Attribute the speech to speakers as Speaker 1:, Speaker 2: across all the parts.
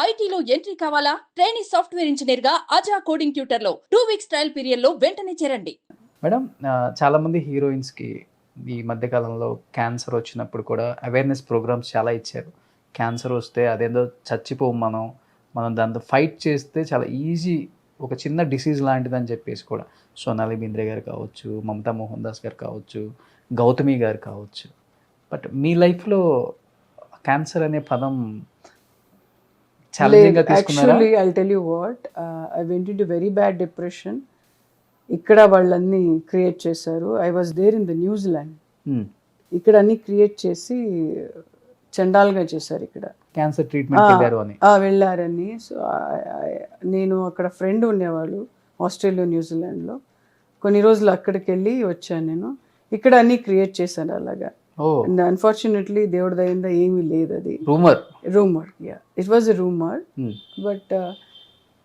Speaker 1: ఐటీలో ఎంట్రీ కావాలా? Trainee software engineer గా అజా కోడింగ్ ట్యూటర్ లో 2 వీక్స్ ట్రయల్ పీరియడ్ లో వెంటనే చేరండి.
Speaker 2: మేడం చాలామంది హీరోయిన్స్‌కి ఈ మధ్య కాలంలో క్యాన్సర్ వచ్చినప్పుడు కూడా అవేర్‌నెస్ ప్రోగ్రామ్స్ చాలా ఇచ్చారు. క్యాన్సర్ వస్తే అదేందో చచ్చిపోము మనం. మనం దాంతో ఫైట్ చేస్తే చాలా ఈజీ ఒక చిన్న డిసీజ్ లాంటిదని చెప్పేసి కూడా. సోనాలి బింద్రే గారు కావచ్చు, మమతా మోహన్ దాస్ గారు కావచ్చు, గౌతమి గారు కావచ్చు. బట్ మీ లైఫ్‌లో క్యాన్సర్ అనే పదం ఛాలెంజింగ్‌గా తీసుకున్నారా?
Speaker 3: Actually I'll tell you what, I went into very bad depression. ఇక్కడ వాళ్ళన్నీ క్రియేట్ చేశారు. I was there in the New Zealand. ఇక్కడ అన్ని క్రియేట్ చేసి చండాల్గా చేశారు ఇక్కడ.
Speaker 2: క్యాన్సర్ ట్రీట్మెంట్ వెళ్ళారు అని.
Speaker 3: వెళ్ళారని. సో నేను అక్కడ ఫ్రెండ్ ఉండేవాళ్ళు ఆస్ట్రేలియా న్యూజిలాండ్లో. కొన్ని రోజులు అక్కడికి వెళ్ళి వచ్చాను నేను. ఇక్కడ అన్ని క్రియేట్ చేశాను అలాగా. అండ్ అన్ఫార్చునేట్లీ దేవుడి దయిందా ఏమీ లేదు. అది rumour, it was a rumour. But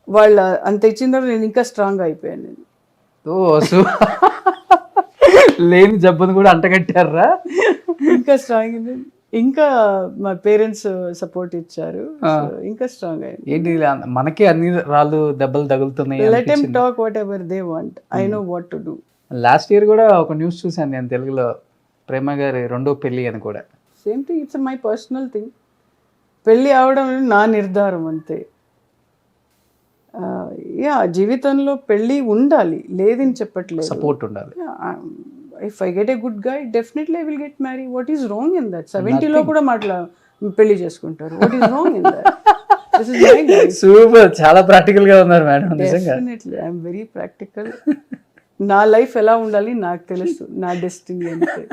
Speaker 3: వాళ్ళ అంత ఇచ్చిన తర్వాత నేను ఇంకా స్ట్రాంగ్ అయిపోయాను నేను.
Speaker 2: లేని జబ్బును కూడా అంటగట్టారా?
Speaker 3: ఇంకా స్ట్రాంగ్ అయింది. ఇంకా మా పేరెంట్స్ సపోర్ట్ ఇచ్చారు. ఇంకా స్ట్రాంగ్ అయింది.
Speaker 2: ఏంటి మనకి అన్ని రాళ్ళు దెబ్బలు తగులుతున్నాయి.
Speaker 3: Let him talk whatever they want, I know what to do.
Speaker 2: Last year కూడా ఒక న్యూస్ చూసాను నేను తెలుగులో, ప్రేమ గారి రెండో పెళ్లి అని కూడా.
Speaker 3: Same thing, it's my personal thing. పెళ్ళి అవడం నా నిర్ధారం అంతే. జీవితంలో పెళ్ళి ఉండాలి, లేదని చెప్పట్లేదు.
Speaker 2: సపోర్ట్ ఉండాలి.
Speaker 3: If I get a good guy, definitely I will get marry. What is wrong in that? 70లో కూడా పెళ్లి చేసుకుంటారు. What is wrong in that? This is my life.
Speaker 2: Super, చాలా ప్రాక్టికల్ గా ఉన్నారు మేడం. నిజంగా
Speaker 3: definitely I am very practical. నా life ఎలా ఉండాలి నాకు తెలుసు, నా డెస్టినీ అంతే.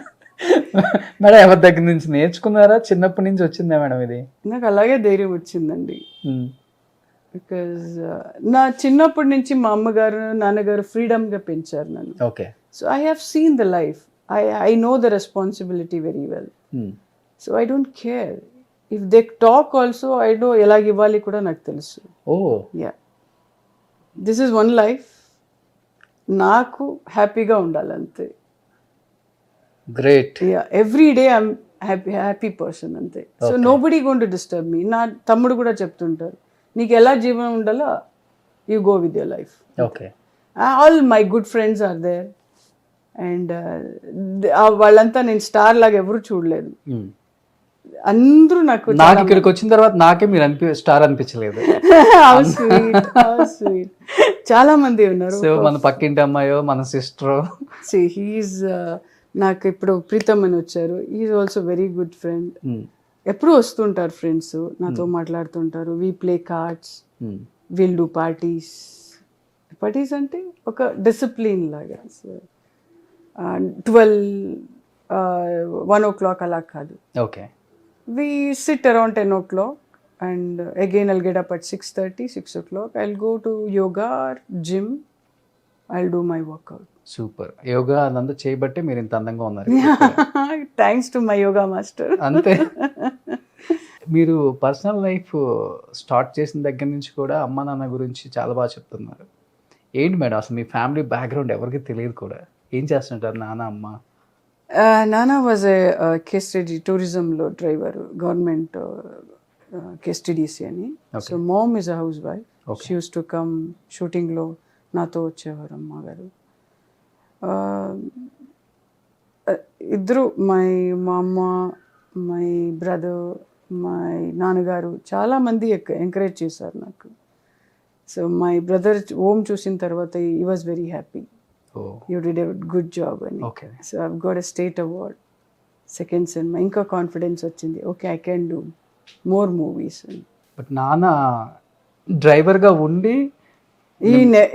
Speaker 2: మేడం ఎవరి దగ్గర నుంచి నేర్చుకున్నారా? చిన్నప్పటి నుంచి వచ్చిందా మేడం ఇది?
Speaker 3: నాకు అలాగే ధైర్యం వచ్చిందండి. బికాజ్ నా చిన్నప్పటి నుంచి మా అమ్మగారు నాన్నగారు ఫ్రీడమ్గా పెంచారు నన్ను.
Speaker 2: Okay.
Speaker 3: So I have seen the life. I know the responsibility very well. So I don't care if they talk also. I know ఎలాగ ఇవ్వాలి కూడా నాకు తెలుసు. Yeah, this is one life. నాకు హ్యాపీగా ఉండాలి అంతే.
Speaker 2: Great.
Speaker 3: Yeah, every day I'm happy person అంతే. So nobody gonna disturb me. నా తమ్ముడు కూడా చెప్తుంటారు, నీకు ఎలా జీవనం ఉండాలో you go with your life.
Speaker 2: Okay.
Speaker 3: All my good friends are there. And వాళ్ళంతా నేను స్టార్ లాగా ఎవరు చూడలేదు. అందరూ నాకు
Speaker 2: ఇక్కడికి వచ్చిన తర్వాత నాకే మీరు స్టార్ అనిపించలేదు.
Speaker 3: స్వీట్. చాలా మంది ఉన్నారు.
Speaker 2: సో మన పక్కింటి అమ్మాయో మన సిస్టర్.
Speaker 3: హీఈస్ నాకు ఇప్పుడు ప్రీతం అని వచ్చారు. He's also very good friend. ఎప్పుడు వస్తుంటారు ఫ్రెండ్స్, నాతో మాట్లాడుతుంటారు. We play cards, will do parties. Parties అంటే ఒక డిసిప్లిన్ లాగా. 1 o'clock అలా కాదు.
Speaker 2: Okay.
Speaker 3: We sit around 10 o'clock and again I'll get up at 6:30, 6 o'clock. I'll go to yoga or gym. I'll do my workout.
Speaker 2: Super. Yoga అదంతా చేయబట్టే మీరు ఇంత అందంగా ఉన్నారు.
Speaker 3: Thanks to my yoga master.
Speaker 2: అంతే. మీరు పర్సనల్ లైఫ్ స్టార్ట్ చేసిన దగ్గర నుంచి కూడా అమ్మ నాన్న గురించి చాలా బాగా చెప్తున్నారు. ఏంటి మేడం అసలు మీ ఫ్యామిలీ బ్యాక్గ్రౌండ్ ఎవరికి తెలియదు కూడా. ఏం చేస్తుంటారు నాన్న అమ్మ?
Speaker 3: Nana was a KSTD tourismలో డ్రైవర్, గవర్నమెంట్ KSTDC అని. So mom is a housewife. She used to come షూటింగ్లో నాతో వచ్చేవారు అమ్మగారు. ఇద్దరు మా అమ్మ, మై బ్రదర్, మై నాన్నగారు చాలామంది ఎంకరేజ్ చేశారు నాకు. సో మై బ్రదర్ ఓమ్ చూసిన తర్వాత ఈ was very happy. You did a good job అని.
Speaker 2: Okay.
Speaker 3: So I've got a state award, second cinema. ఇంకా కాన్ఫిడెన్స్ వచ్చింది. Okay, I can do more movies.
Speaker 2: But నాన్న డ్రైవర్గా ఉండి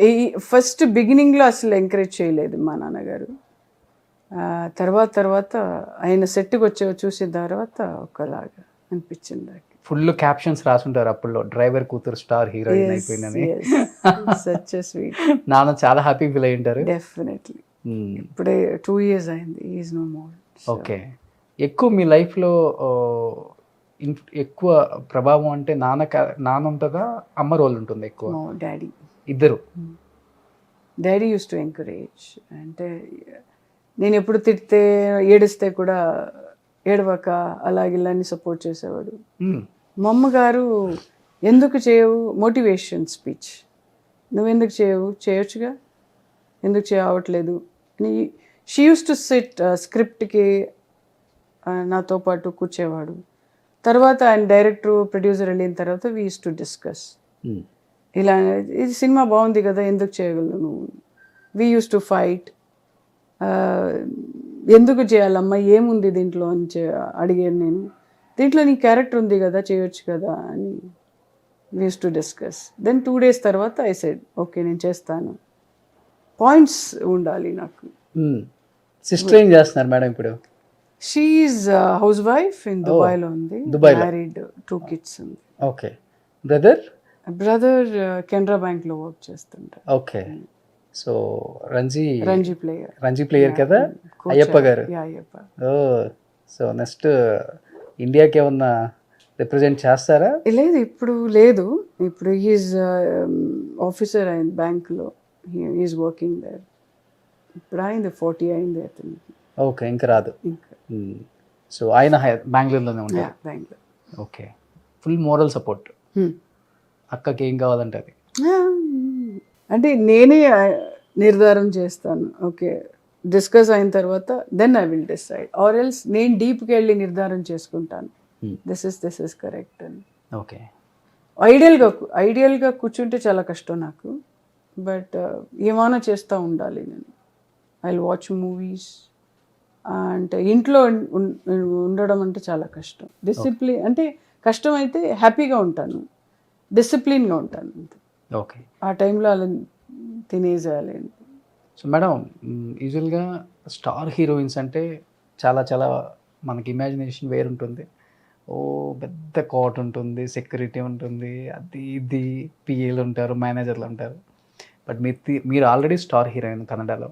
Speaker 3: ఈ ఫస్ట్ బిగినింగ్లో అసలు ఎంకరేజ్ చేయలేదు మా నాన్నగారు. తర్వాత ఆయన సెట్కి చూసిన తర్వాత ఒకలాగా అనిపించింది నాకు.
Speaker 2: ఫుల్ క్యాప్షన్స్ రాసుంటారు అప్పుడు, డ్రైవర్ కూతురు స్టార్ హీరోయిన్ అయిపోయిందని.
Speaker 3: Such a sweet.
Speaker 2: నాన్న చాలా హ్యాపీ ఫీల్ అయి ఉంటారు.
Speaker 3: డెఫినెట్లీ. ఇప్పుడే 2 years అయింది. He is no more.
Speaker 2: Okay. ఎక్కువ మీ లైఫ్లో ఎక్కువ ప్రభావం అంటే నాన్న ఉంటుందా, అమ్మ రోల్ ఉంటుంది ఎక్కువ?
Speaker 3: డాడీ.
Speaker 2: ఇద్దరు.
Speaker 3: Daddy use to encourage. అంటే నేను ఎప్పుడు తిడితే ఏడిస్తే కూడా ఏడవక అలాగిల్లాన్ని సపోర్ట్ చేసేవాడు. మా అమ్మగారు ఎందుకు చేయవు? Motivation speech. నువ్వెందుకు చేయవు? చేయొచ్చుగా, ఎందుకు చేయవట్లేదు అని. షీ యూస్ టు సిట్ స్క్రిప్ట్కి నాతో పాటు కూర్చేవాడు. తర్వాత ఆయన డైరెక్టర్ ప్రొడ్యూసర్ వెళ్ళిన తర్వాత వీ యూస్ టు డిస్కస్. ఇలా ఇది సినిమా బాగుంది కదా, ఎందుకు చేయగలను నువ్వు? We use to fight. ఎందుకు చేయాలమ్మా, ఏముంది దీంట్లో అని అడిగాను నేను. దీంట్లో నీ క్యారెక్టర్ ఉంది కదా, చేయొచ్చు కదా అని we use to discuss. Then 2 days తర్వాత ఐ సెడ్ ఓకే నేను చేస్తాను. పాయింట్స్ ఉండాలి నాకు.
Speaker 2: సిస్టర్ ఏం చేస్తున్నారు మేడం ఇప్పుడు?
Speaker 3: She is house wife in దుబాయ్లో ఉంది.
Speaker 2: దుబాయ్లో.
Speaker 3: మ్యారీడ్, 2 kids ఉంది.
Speaker 2: ఓకే. బ్రదర్?
Speaker 3: బ్రదర్ కెనరా బ్యాంక్లో వర్క్ చేస్తుంటారు.
Speaker 2: Okay. So Ranji
Speaker 3: Ranji
Speaker 2: player కదా అయ్యప్ప గారు.
Speaker 3: అయ్యప్ప.
Speaker 2: ఓ, సో నెక్స్ట్ ఇండియాకి ఏమన్నా రిప్రజెంట్ చేస్తారా?
Speaker 3: లేదు, ఇప్పుడు లేదు. ఇప్పుడు హీఈస్ ఆఫీసర్ అయింది బ్యాంక్లో. He's working there. ఇప్పుడు అయింది 40 అయింది అతనికి.
Speaker 2: ఓకే, ఇంకా రాదు.
Speaker 3: ఇంకా
Speaker 2: సో ఆయన బెంగళూరులోనే ఉంటారు.
Speaker 3: Bengaluru.
Speaker 2: Okay. Full moral support. అక్కకి ఏం కావాలంటే అది.
Speaker 3: అంటే నేనే నిర్ధారం చేస్తాను. ఓకే, డిస్కస్ అయిన తర్వాత then I will decide. Or else నేను డీప్కి వెళ్ళి నిర్ధారం చేసుకుంటాను, దిస్ ఇస్ కరెక్ట్ అని.
Speaker 2: ఓకే.
Speaker 3: ఐడియల్గా కూర్చుంటే చాలా కష్టం నాకు. బట్ ఏమైనా చేస్తూ ఉండాలి నేను. I will watch movies. అంటే ఇంట్లో ఉండడం అంటే చాలా కష్టం. డిసిప్లిన్ అంటే కష్టం అయితే హ్యాపీగా ఉంటాను, డిసిప్లిన్గా ఉంటాను అంతే.
Speaker 2: ఓకే.
Speaker 3: ఆ టైంలో అలా తినేసేయాలి.
Speaker 2: సో మేడం, యూజువల్గా స్టార్ హీరోయిన్స్ అంటే చాలా చాలా మనకి ఇమాజినేషన్ వేరుంటుంది. ఓ పెద్ద కోట్ ఉంటుంది, సెక్యూరిటీ ఉంటుంది, అది ఇది పిఏలు ఉంటారు, మేనేజర్లు ఉంటారు. బట్ మీరు ఆల్రెడీ స్టార్ హీరోయిన్ కన్నడలో.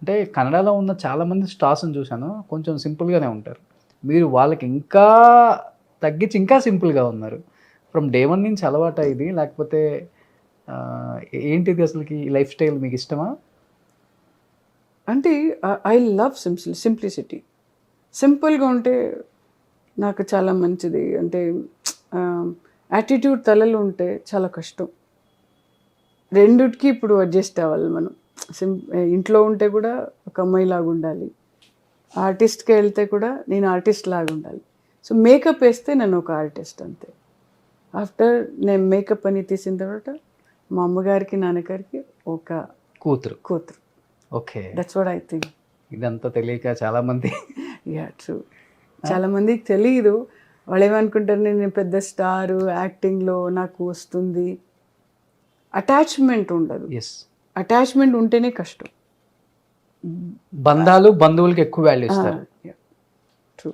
Speaker 2: అంటే కన్నడలో ఉన్న చాలామంది స్టార్స్ని చూశాను, కొంచెం సింపుల్గానే ఉంటారు. మీరు వాళ్ళకి ఇంకా తగ్గించి ఇంకా సింపుల్గా ఉన్నారు. ఫ్రమ్ డే 1 నుంచి అలవాటు ఇది, లేకపోతే ఏంటిది అసలుకి ఈ లైఫ్ స్టైల్ మీకు ఇష్టమా?
Speaker 3: అంటే ఐ లవ్ సింప్లిసిటీ. సింపుల్గా ఉంటే నాకు చాలా మంచిది. అంటే యాటిట్యూడ్ తలలో ఉంటే చాలా కష్టం. రెండిటికి ఇప్పుడు అడ్జస్ట్ అవ్వాలి మనం. ఇంట్లో ఉంటే కూడా ఒక అమ్మాయి లాగా ఉండాలి, ఆర్టిస్ట్కి వెళ్తే కూడా నేను ఆర్టిస్ట్ లాగా ఉండాలి. సో మేకప్ వేస్తే నేను ఒక ఆర్టిస్ట్ అంతే. ఆఫ్టర్ నేను మేకప్ అని తీసిన తర్వాత మా అమ్మగారికి నాన్నగారికి ఒక కూతురు.
Speaker 2: Okay.
Speaker 3: That's what I think.
Speaker 2: ఇదంతా తెలియక చాలామంది
Speaker 3: ట్రూ, చాలామందికి తెలియదు. వాళ్ళు ఏమనుకుంటారు, నేను పెద్ద స్టారు, యాక్టింగ్లో నాకు వస్తుంది. అటాచ్మెంట్ ఉండదు.
Speaker 2: ఎస్,
Speaker 3: అటాచ్మెంట్ ఉంటేనే కష్టం.
Speaker 2: బంధాలు బంధువులకి ఎక్కువ వాల్యూ ఇస్తారు.
Speaker 3: ట్రూ.